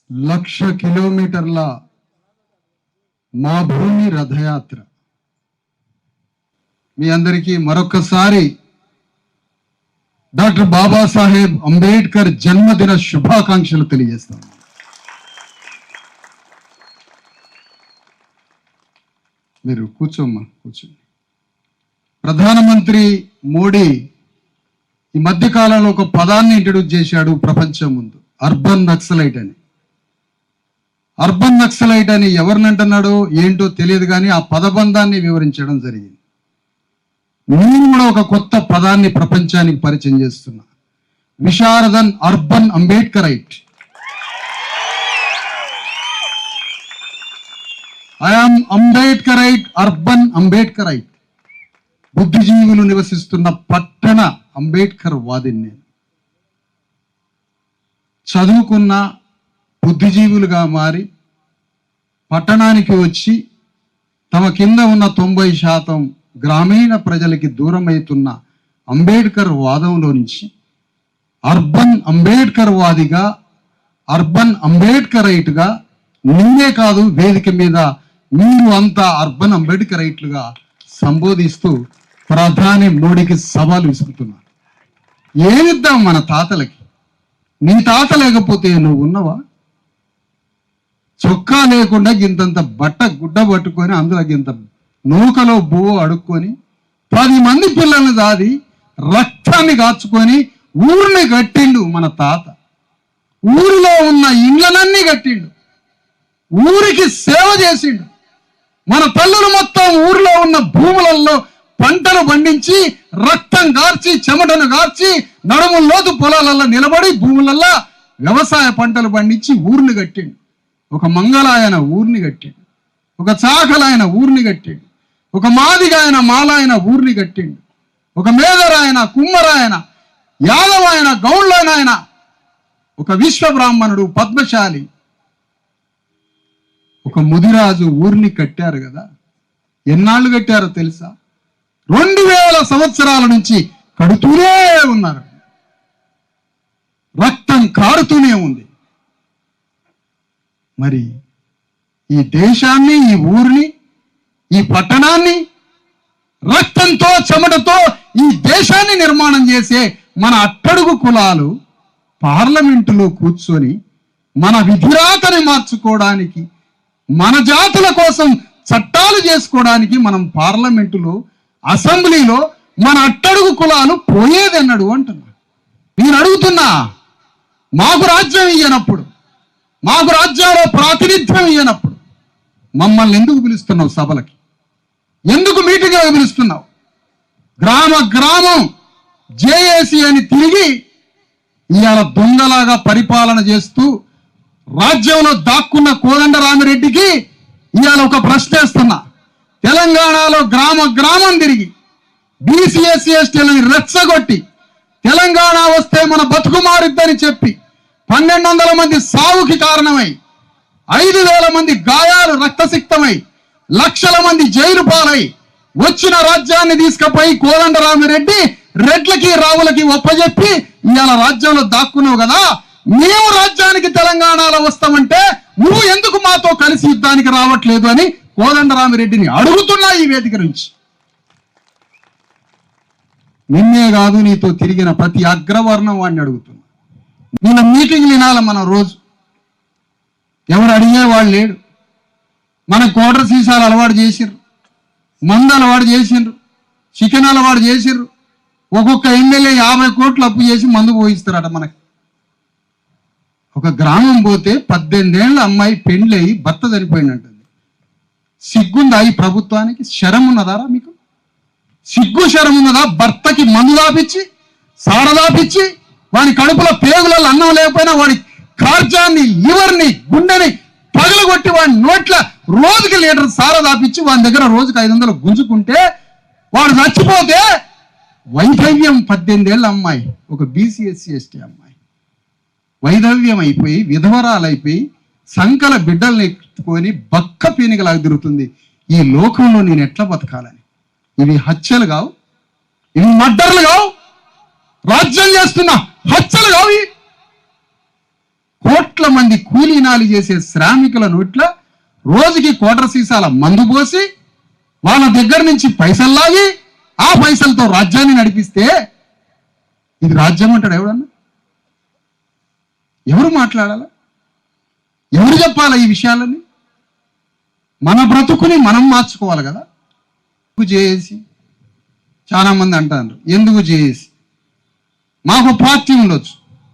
1,00,000 కిలోమీటర్ల మా భూమి రథయాత్ర. మీ అందరికీ మరొకసారి డాక్టర్ బాబాసాహెబ్ అంబేద్కర్ జన్మదిన శుభాకాంక్షలు తెలియజేస్తాను. మీరు కూర్చోమ్మా, కూర్చోండి. ప్రధానమంత్రి మోడీ ఈ మధ్యకాలంలో ఒక పదాన్ని ఇంట్రడ్యూస్ చేశాడు ప్రపంచం ముందు, అర్బన్ నక్సలైట్ అని. అర్బన్ నక్సలైట్ అని ఎవరిని అంటున్నాడో ఏంటో తెలియదు, కానీ ఆ పదబంధాన్ని వివరించడం జరిగింది. నేను కూడా ఒక కొత్త పదాన్ని ప్రపంచానికి పరిచయం చేస్తున్నా, Visharadan urban Ambedkarite. I am Ambedkarite, urban Ambedkarite. బుద్ధిజీవులు నివసిస్తున్న పట్టణ అంబేద్కర్ వాదిని నేను. చదువుకున్న బుద్ధిజీవులుగా మారి పట్టణానికి వచ్చి తమ కింద ఉన్న 90% గ్రామీణ ప్రజలకి దూరం అవుతున్న అంబేద్కర్ వాదంలో నుంచి అర్బన్ అంబేద్కర్ వాదిగా, అర్బన్ అంబేద్కరైట్గా నేనే కాదు, వేదిక మీద మీరు అంతా అర్బన్ అంబేద్కరైట్లుగా సంబోధిస్తూ ప్రధాని మోడీకి సవాలు విసురుతున్నారు. ఏమిద్దాం మన తాతలకి? నీ తాత లేకపోతే నువ్వు ఉన్నవా? చొక్కా లేకుండా గింతంత బట్ట గుడ్డ పట్టుకొని అందులో గింత నూకలో బువ్వ అడుక్కొని 10 మంది పిల్లల్ని దాది రక్తాన్ని కాచుకొని ఊరిని కట్టిండు మన తాత. ఊరిలో ఉన్న ఇండ్లనన్నీ కట్టిండు, ఊరికి సేవ చేసిండు. మన తల్లులు మొత్తం ఊరిలో ఉన్న భూములలో పంటలు పండించి రక్తం గార్చి చెమటను గార్చి నడుముల్లోతు పొలాలలో నిలబడి భూములల్లో వ్యవసాయ పంటలు పండించి ఊరిని కట్టిండు. ఒక మంగళాయన ఊరిని కట్టిండు, ఒక చాకలాయన ఊరిని కట్టిండు, ఒక మాదిగాయన మాలాయన ఊరిని కట్టిండు, ఒక మేదరాయన కుమ్మరాయన యాదవాయన గౌళ్ళాయన, ఒక విశ్వబ్రాహ్మణుడు పద్మశాలి, ఒక ముదిరాజు ఊరిని కట్టారు కదా. ఎన్నాళ్ళు కట్టారో తెలుసా? 2000 సంవత్సరాల నుంచి కడుతూనే ఉన్నారు. రక్తం కారుతూనే ఉంది. మరి ఈ దేశాన్ని, ఈ ఊరిని, ఈ పట్టణాన్ని రక్తంతో చెమటతో ఈ దేశాన్ని నిర్మాణం చేసే మన అట్టడుగు కులాలు పార్లమెంటులో కూర్చొని మన విధిరాతని మార్చుకోవడానికి, మన జాతుల కోసం చట్టాలు చేసుకోవడానికి మనం పార్లమెంటులో, అసెంబ్లీలో మన అట్టడుగు కులాలు పోయేదన్నాడు అంటున్నా. నేను అడుగుతున్నా, మాకు రాజ్యం ఇయ్యనప్పుడు, మాకు రాజ్యంలో ప్రాతినిధ్యం ఇయ్యనప్పుడు మమ్మల్ని ఎందుకు పిలుస్తున్నావు సభలకి? ఎందుకు మీటింగ్లకు పిలుస్తున్నావు? గ్రామ గ్రామం జేఏసీ అని తిరిగి ఇవాళ దొంగలాగా పరిపాలన చేస్తూ రాజ్యంలో దాక్కున్న కోదండరామిరెడ్డికి ఇవాళ ఒక ప్రశ్న వేస్తున్నా. తెలంగాణలో గ్రామ గ్రామం తిరిగి బీసీ ఎస్సీ ఎస్టీలని రెచ్చగొట్టి తెలంగాణ వస్తే మన బతుకు మారుద్దని చెప్పి 1200 మంది సావుకి కారణమై 5000 మంది గాయాలు రక్తసిక్తమై లక్షల మంది జైలు పాలై వచ్చిన రాజ్యాన్ని తీసుకుపోయి కోదండరామిరెడ్డి రెడ్లకి రావులకి ఒప్పజెప్పి ఇవాళ రాజ్యంలో దాక్కున్నావు కదా. మేము రాజ్యానికి తెలంగాణలో వస్తామంటే నువ్వు ఎందుకు మాతో కలిసి యుద్ధానికి రావట్లేదు అని కోదండరామిరెడ్డిని అడుగుతున్నా ఈ వేదిక నుంచి. నిన్నే కాదు, నీతో తిరిగిన ప్రతి అగ్రవర్ణం వాడిని అడుగుతున్నా. నిన్న మీటింగ్లు వినాలి మనం రోజు, ఎవరు అడిగేవాళ్ళు లేడు. మన కోటర్ సీసాలు అలవాటు చేసిర్రు, మందు అలవాటు చేసిండ్రు, చికెన్ అలవాటు చేసిర్రు. ఒక్కొక్క ఎమ్మెల్యే 50 కోట్లు అప్పు చేసి మందు పోయిస్తారట మనకి. ఒక గ్రామం పోతే 18 ఏళ్ళ అమ్మాయి పెండ్లయి భర్త చనిపోయిందంటుంది. సిగ్గుందా ఈ ప్రభుత్వానికి? శరం ఉన్నదారా మీకు? సిగ్గు శరం ఉన్నదా? భర్తకి మందు దాపిచ్చి సారదాపిచ్చి వాడి కడుపులో పేగులలో అన్నం లేకపోయినా వాడి కార్జాన్ని, లివర్ని, గుండెని పగలగొట్టి వాడి నోట్ల రోజుకి లీటర్ సారదాపిచ్చి వాడి దగ్గర రోజుకి 500 గుంజుకుంటే వాడు చచ్చిపోతే వైధవ్యం 18 ఏళ్ళ అమ్మాయి, ఒక బీసీ ఎస్సీ ఎస్టీ అమ్మాయి వైధవ్యం అయిపోయి విధవరాలైపోయి సంకల బిడ్డల్ని ఎత్తుకొని బక్క పీనికలాగా తిరుగుతుంది. ఈ లోకంలో నేను ఎట్లా బతకాలని? ఇవి హత్యలు కావు, ఇవి మర్డర్లు కావు, రాజ్యం చేస్తున్న హత్యలు కావు. కోట్ల మంది కూలీనాలి చేసే శ్రామికుల నోట్ల రోజుకి క్వార్టర్ సీసాల మందు పోసి వాళ్ళ దగ్గర నుంచి పైసలు లాగి ఆ పైసలతో రాజ్యాన్ని నడిపిస్తే ఇది రాజ్యం అంటాడు ఎవడన్నా? ఎవరు మాట్లాడాలా? ఎవరు చెప్పాలా ఈ విషయాలని? మన బ్రతుకుని మనం మార్చుకోవాలి కదా. చేసి చాలా మంది అంటారు, ఎందుకు చేసి? మాకు పార్టీ ఉండొచ్చు,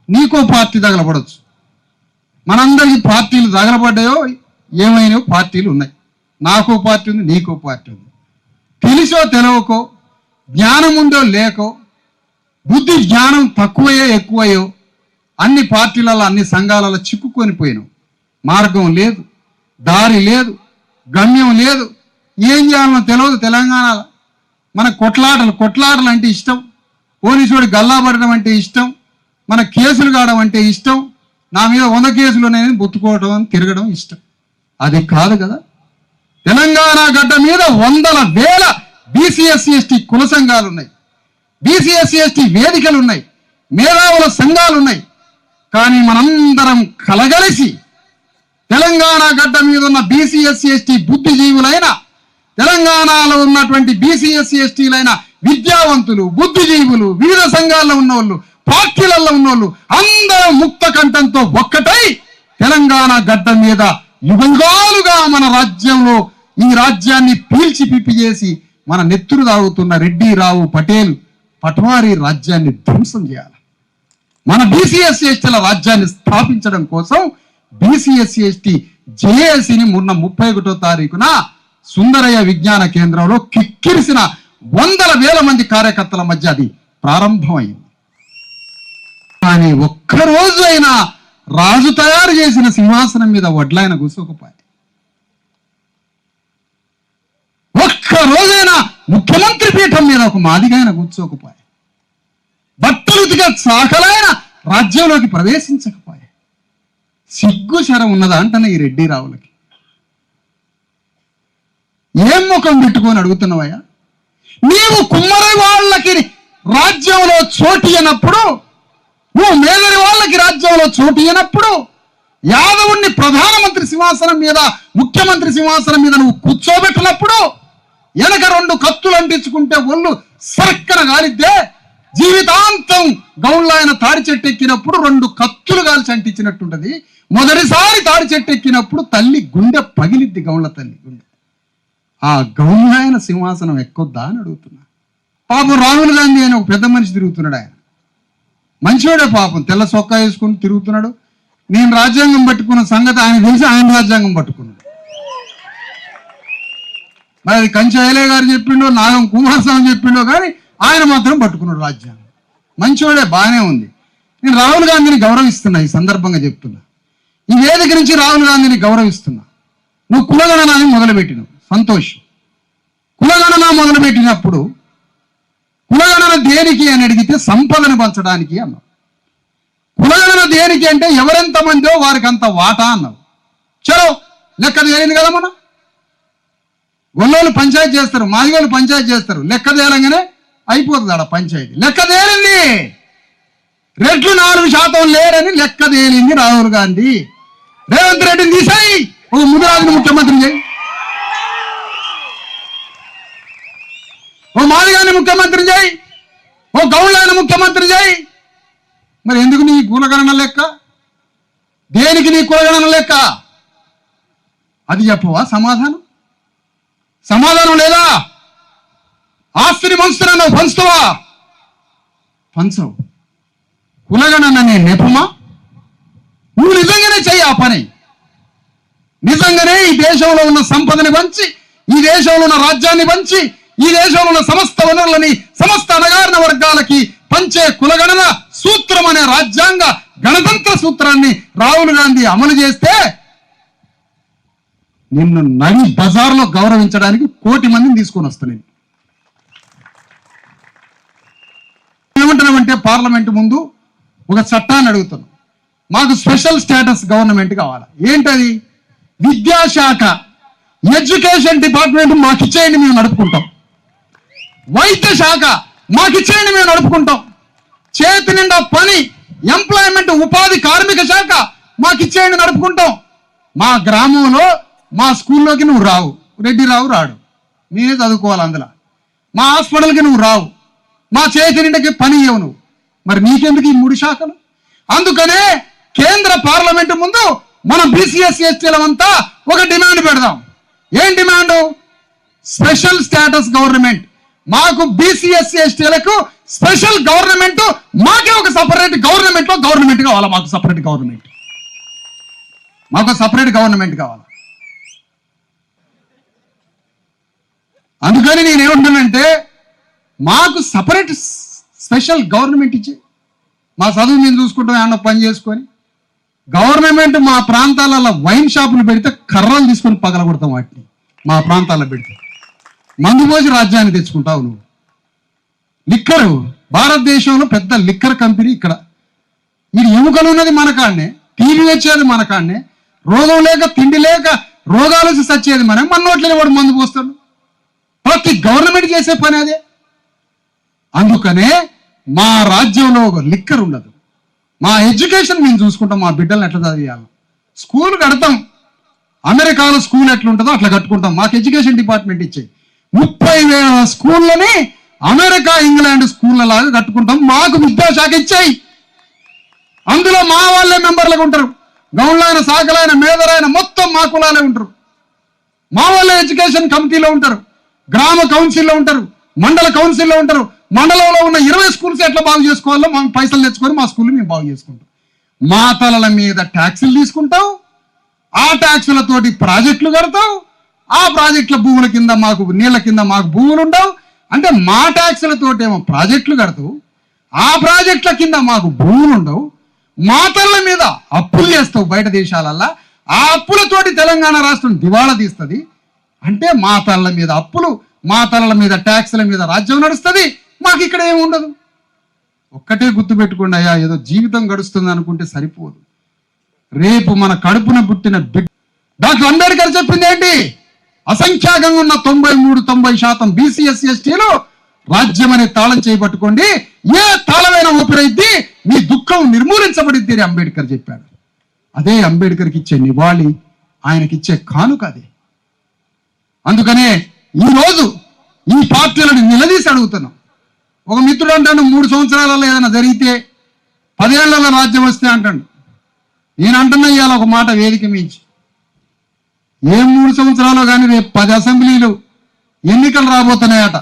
నీకో పార్టీ తగలపడవచ్చు. మనందరికీ పార్టీలు తగలపడ్డాయో ఏమైనా పార్టీలు ఉన్నాయి. నాకో పార్టీ ఉంది, నీకో పార్టీ ఉంది. తెలిసో తెలవకో, జ్ఞానం ఉందో లేకో, బుద్ధి జ్ఞానం తక్కువయో ఎక్కువయో అన్ని పార్టీలలో అన్ని సంఘాలలో చిక్కుకొని పోయినాం. మార్గం లేదు, దారి లేదు, గమ్యం లేదు, ఏం చేయాలనో తెలియదు. తెలంగాణలో మన కొట్లాటలు అంటే ఇష్టం, పోలీసుడు గల్లాపడడం అంటే ఇష్టం, మన కేసులు కావడం అంటే ఇష్టం, నా మీద 100 కేసులు ఉన్నాయని బుత్తుకోవడం తిరగడం ఇష్టం. అది కాదు కదా. తెలంగాణ గడ్డ మీద వందల వేల BC/SC/ST కుల సంఘాలు ఉన్నాయి, BC/SC/ST వేదికలు ఉన్నాయి, మేధావుల సంఘాలు ఉన్నాయి. కానీ మనందరం కలగలిసి తెలంగాణ గడ్డ మీద ఉన్న BC/SC/ST బుద్ధిజీవులైన, తెలంగాణలో ఉన్నటువంటి BC/SC/STలైన విద్యావంతులు, బుద్ధిజీవులు, వివిధ సంఘాల్లో ఉన్నోళ్ళు, పార్టీలలో ఉన్నోళ్ళు అందరూ ముక్త కంఠంతో ఒక్కటై తెలంగాణ గడ్డ మీద యుగాలుగా మన రాజ్యంలో ఈ రాజ్యాన్ని పీల్చి పిప్పి చేసి మన నెత్తురు తాగుతున్న రెడ్డి, రావు, పటేల్, పట్వారీ రాజ్యాన్ని ధ్వంసం చేయాలి. మన BC/SC/STల రాజ్యాన్ని స్థాపించడం కోసం BC/SC/ST జేఏసీని మొన్న 31వ తారీఖున సుందరయ్య విజ్ఞాన కేంద్రంలో కిక్కిరిసిన వందల వేల మంది కార్యకర్తల మధ్య అది ప్రారంభమైంది. కానీ ఒక్కరోజు అయినా రాజు తయారు చేసిన సింహాసనం మీద వడ్లైన కూర్చోకపోయి, ఒక్కరోజైనా ముఖ్యమంత్రి పీఠం మీద ఒక మాదిగైన కూర్చోకపోయి, బట్టలుతిగా చాకలైన రాజ్యంలోకి ప్రవేశించకపోయి, సిగ్గు శరం ఉన్నదా అంటనే ఈ రెడ్డి రావులకి. ఏం ముఖం పెట్టుకొని అడుగుతున్నావయ్యా? నీవు కుమ్మరి వాళ్ళకి రాజ్యంలో చోటు ఇయ్యనప్పుడు, నువ్వు మేదరి వాళ్ళకి రాజ్యంలో చోటు ఇయ్యనప్పుడు, యాదవుణ్ణి ప్రధానమంత్రి సింహాసనం మీద, ముఖ్యమంత్రి సింహాసనం మీద నువ్వు కూర్చోబెట్టినప్పుడు, వెనక 2 కత్తులు అంటించుకుంటే ఒళ్ళు సరక్కన గాలిద్దే, జీవితాంతం గౌన్లాయన తాడి చెట్టు ఎక్కినప్పుడు 2 కత్తులు గాల్చి అంటించినట్టుంటది. మొదటిసారి తాడి చెట్టు ఎక్కినప్పుడు తల్లి గుండె పగిలిద్ది, గౌన్ల తల్లి గుండె. ఆ గౌన్లాయన సింహాసనం ఎక్కొద్దా అని అడుగుతున్నా. పాపం రాహుల్ గాంధీ అని ఒక పెద్ద మనిషి తిరుగుతున్నాడు. ఆయన మంచివాడే పాపం, తెల్ల సొక్కా వేసుకుని తిరుగుతున్నాడు. నేను రాజ్యాంగం పట్టుకున్న సంగతి ఆయన తెలిసి ఆయన రాజ్యాంగం పట్టుకున్నాడు. మరి అది కంచాయలే గారు చెప్పిండో, నాగం కుమారస్వామి చెప్పిండో కానీ ఆయన మాత్రం పట్టుకున్నాడు రాజ్యాంగం. మంచివాడే, బాగానే ఉంది. నేను రాహుల్ గాంధీని గౌరవిస్తున్నా, ఈ సందర్భంగా చెప్తున్నా. ఈ వేదిక నుంచి రాహుల్ గాంధీని గౌరవిస్తున్నా. నువ్వు కులగణనాన్ని మొదలుపెట్టినావు, సంతోషం. కులగణన మొదలుపెట్టినప్పుడు కులగణన దేనికి అని అడిగితే సంపదను పంచడానికి అన్నావు. కులగణన దేనికి అంటే ఎవరెంత మందో వారికి అంత వాటా అన్నావు. చలో లెక్క తేలింది కదా. మన గొల్లోళ్ళు పంచాయతీ చేస్తారు, మాదిగోళ్ళు పంచాయతీ చేస్తారు, లెక్క తేలంగానే అయిపోతుంది ఆడ పంచాయతీ. లెక్క తేలింది, రెడ్లు 4% లేరని లెక్క తేలింది రాహుల్ గాంధీ. రేవంత్ రెడ్డిని తీసాయి, ఒక ముదిరాజుని ముఖ్యమంత్రి చేయి, ఓ మాదిగాని ముఖ్యమంత్రి చేయి, ఓ గౌళ్ళని ముఖ్యమంత్రి చేయి. మరి ఎందుకు నీ కులగణన లెక్క? దేనికి నీ కులగణన లెక్క? అది చెప్పవా? సమాధానం లేదా? ఆస్తిని పంచుతున్నావు, పంచుతావా? పంచవు. కులగణన అనే నెపమా? నువ్వు నిజంగానే చెయ్యి ఆ పని. నిజంగానే ఈ దేశంలో ఉన్న సంపదని పంచి, ఈ దేశంలో ఉన్న రాజ్యాన్ని పంచి, ఈ దేశంలో ఉన్న సమస్త వనరులని సమస్త అణగారిన వర్గాలకి పంచే కులగణన సూత్రం అనే రాజ్యాంగ గణతంత్ర సూత్రాన్ని రాహుల్ గాంధీ అమలు చేస్తే నిన్ను నడి బజార్లో గౌరవించడానికి 1 కోటి మందిని తీసుకొని వస్తున్నాను. ఏమంటున్నామంటే పార్లమెంట్ ముందు ఒక చట్టాన్ని అడుగుతున్నాం. మాకు స్పెషల్ స్టేటస్ గవర్నమెంట్ కావాలి. ఏంటది? విద్యాశాఖ, ఎడ్యుకేషన్ డిపార్ట్మెంట్ మాకు ఇచ్చేయండి, మేము నడుపుకుంటాం. వైద్య శాఖ మాకు ఇచ్చేయండి, మేము నడుపుకుంటాం. చేతి నిండా పని, ఎంప్లాయ్మెంట్, ఉపాధి, కార్మిక శాఖ మాకు ఇచ్చేయండి, నడుపుకుంటాం. మా గ్రామంలో మా స్కూల్లోకి నువ్వు రావు, రెడ్డి రావు రాడు, నేనే చదువుకోవాలి అందులో. మా హాస్పిటల్కి నువ్వు రావు, మా చేతి నిండకి పని ఇవ్వవు నువ్వు. మరి నీకెందుకు ఈ 3 శాఖలు? అందుకనే కేంద్ర పార్లమెంటు ముందు మనం బీసీఎస్సీ ఎస్టీలమంతా ఒక డిమాండ్ పెడదాం. ఏం డిమాండ్? Special status government. మాకు బీసీఎస్సీ ఎస్టీలకు స్పెషల్ గవర్నమెంట్, మాకే ఒక సపరేట్ గవర్నమెంట్ కావాలా. మాకు సపరేట్ గవర్నమెంట్ కావాలి. అందుకని నేనేమంటున్నానంటే మాకు సపరేట్ స్పెషల్ గవర్నమెంట్ ఇచ్చి మా చదువు మేము చూసుకుంటాం, ఏమన్నా పని చేసుకొని. గవర్నమెంట్ మా ప్రాంతాలలో వైన్ షాపులు పెడితే కర్రలు తీసుకొని పగలగొడతాం వాటిని. మా ప్రాంతాల్లో పెడితే మందు పోసి రాజ్యాన్ని తెచ్చుకుంటావు నువ్వు. లిక్కరు, భారతదేశంలో పెద్ద లిక్కర్ కంపెనీ ఇక్కడ. ఇది ఎముకలు ఉన్నది మన కాడనే, టీవీ వచ్చేది మన కాడనే, రోగం లేక తిండి లేక రోగాలు సచ్చేది మన నోట్లని వాడు మందు పోస్తాడు. ప్రతి గవర్నమెంట్ చేసే పని అదే. అందుకనే మా రాజ్యంలో లిక్కర్ ఉండదు. మా ఎడ్యుకేషన్ మేము చూసుకుంటాం, మా బిడ్డలను ఎట్లా చదివేయాలి. స్కూల్ కడతాం, అమెరికాలో స్కూల్ ఎట్లుంటుందో అట్లా కట్టుకుంటాం. మాకు ఎడ్యుకేషన్ డిపార్ట్మెంట్ ఇచ్చాయి. 30,000 స్కూళ్ళని అమెరికా, ఇంగ్లాండ్ స్కూళ్ళ లాగా కట్టుకుంటాం. మాకు విద్యాశాఖ ఇచ్చాయి. అందులో మా వాళ్ళే మెంబర్లుగా ఉంటారు. గౌన్లైన, శాఖలైన, మేధరైన మొత్తం మా కులాలే ఉంటారు. మా వాళ్ళే ఎడ్యుకేషన్ కమిటీలో ఉంటారు, గ్రామ కౌన్సిల్లో ఉంటారు, మండల కౌన్సిల్లో ఉంటారు. మండలంలో ఉన్న 20 స్కూల్స్ ఎట్లా బాగు చేసుకోవాలో మనం పైసలు తెచ్చుకొని మా స్కూల్ మేము బాగు చేసుకుంటాం. మా తలల మీద ట్యాక్సులు తీసుకుంటాం, ఆ ట్యాక్సులతోటి ప్రాజెక్టులు కడతాం. ఆ ప్రాజెక్టుల భూముల కింద మాకు, నీళ్ళ కింద మాకు భూములు ఉండవు. అంటే మా ట్యాక్సులతోటేమో ప్రాజెక్టులు కడతావు, ఆ ప్రాజెక్టుల కింద మాకు భూములు ఉండవు. మా తలల మీద అప్పులు చేస్తావు బయట దేశాలల్లా. ఆ అప్పులతోటి తెలంగాణ రాష్ట్రం దివాళా తీస్తుంది. అంటే మా తలల మీద అప్పులు, మా తలల మీద ట్యాక్సుల మీద రాజ్యం నడుస్తుంది. మాకు ఇక్కడ ఏమి ఉండదు. ఒక్కటే గుర్తుపెట్టుకోండి అయ్యా, ఏదో జీవితం గడుస్తుంది అనుకుంటే సరిపోదు. రేపు మన కడుపున పుట్టిన బిడ్డ. డాక్టర్ అంబేద్కర్ చెప్పింది ఏంటి? అసంఖ్యాకంగా ఉన్న 93-90% బీసీఎస్సీ ఎస్టీలు రాజ్యం అనే తాళం చేయబట్టుకోండి, ఏ తాళమైన ఊపిరైద్ది, మీ దుఃఖం నిర్మూలించబడిద్ది అని అంబేద్కర్ చెప్పాడు. అదే అంబేద్కర్కి ఇచ్చే నివాళి, ఆయనకిచ్చే కానుక అదే. అందుకనే ఈరోజు ఈ పార్టీలను నిలదీసి అడుగుతున్నాం. ఒక మిత్రుడు అంటాడు 3 సంవత్సరాలలో ఏదైనా జరిగితే 10 ఏళ్లలో రాజ్యం వస్తే అంటాడు. నేను అంటున్నా ఇవాళ ఒక మాట వేదిక మించి, ఏం 3 సంవత్సరాలు కానీ రేపు 10 అసెంబ్లీలు ఎన్నికలు రాబోతున్నాయట.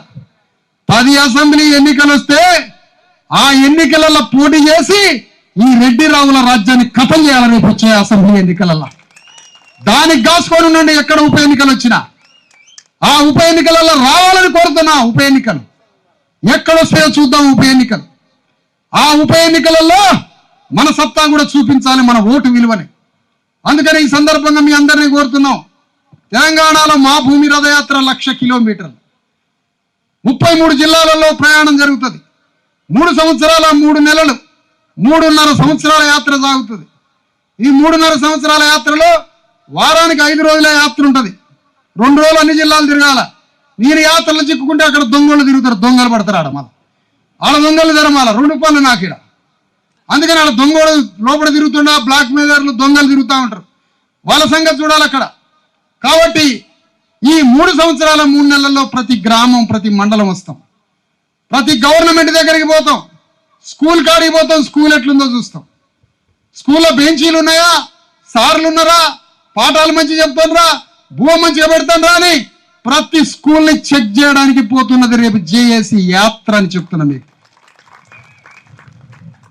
10 అసెంబ్లీ ఎన్నికలు వస్తే ఆ ఎన్నికలలో పోటీ చేసి ఈ రెడ్డి రావుల రాజ్యాన్ని కథం చేయాలి రేపు వచ్చే అసెంబ్లీ ఎన్నికలలో. దానికి కాసుకొని ఉండండి. ఎక్కడ ఉప ఎన్నికలు వచ్చినా ఆ ఉప ఎన్నికలలో రావాలని కోరుతున్నా. ఉప ఎన్నికలు ఎక్కడొస్తాయో చూద్దాం. ఉప ఎన్నికలు, ఆ ఉప ఎన్నికలలో మన సత్తా కూడా చూపించాలి, మన ఓటు విలువని. అందుకని ఈ సందర్భంగా మీ అందరినీ కోరుతున్నాం, తెలంగాణలో మా భూమి రథయాత్ర 1,00,000 కిలోమీటర్లు 33 జిల్లాలలో ప్రయాణం జరుగుతుంది. 3 సంవత్సరాల 3 నెలలు 3.5 సంవత్సరాల యాత్ర సాగుతుంది. ఈ 3.5 సంవత్సరాల యాత్రలో వారానికి 5 రోజుల యాత్ర ఉంటుంది. 2 రోజులు అన్ని జిల్లాలు తిరగాల. నేను యాత్రలు చిక్కుకుంటే అక్కడ దొంగలు తిరుగుతారు, దొంగలు పడతారు. ఆడ దొంగలు ధరమాల 2 పనులు నాకు ఇక్కడ. అందుకని ఆడ దొంగలు లోపల తిరుగుతుండా, బ్లాక్ మెయిలర్లు దొంగలు తిరుగుతూ ఉంటారు. వాళ్ళ సంగతి చూడాలి అక్కడ. కాబట్టి ఈ 3 సంవత్సరాల 3 నెలల్లో ప్రతి గ్రామం, ప్రతి మండలం వస్తాం, ప్రతి గవర్నమెంట్ దగ్గరికి పోతాం, స్కూల్ కాడికి పోతాం, స్కూల్ ఎట్లుందో చూస్తాం. స్కూల్లో బెంచీలు ఉన్నాయా, సార్లు ఉన్నారా, పాఠాలు మంచిగా చెప్తారా, భూమి మంచిగా పెడతాను రా అని ప్రతి స్కూల్ని చెక్ చేయడానికి పోతున్నది రేపు జేఏసీ యాత్ర అని చెప్తున్నా మీకు.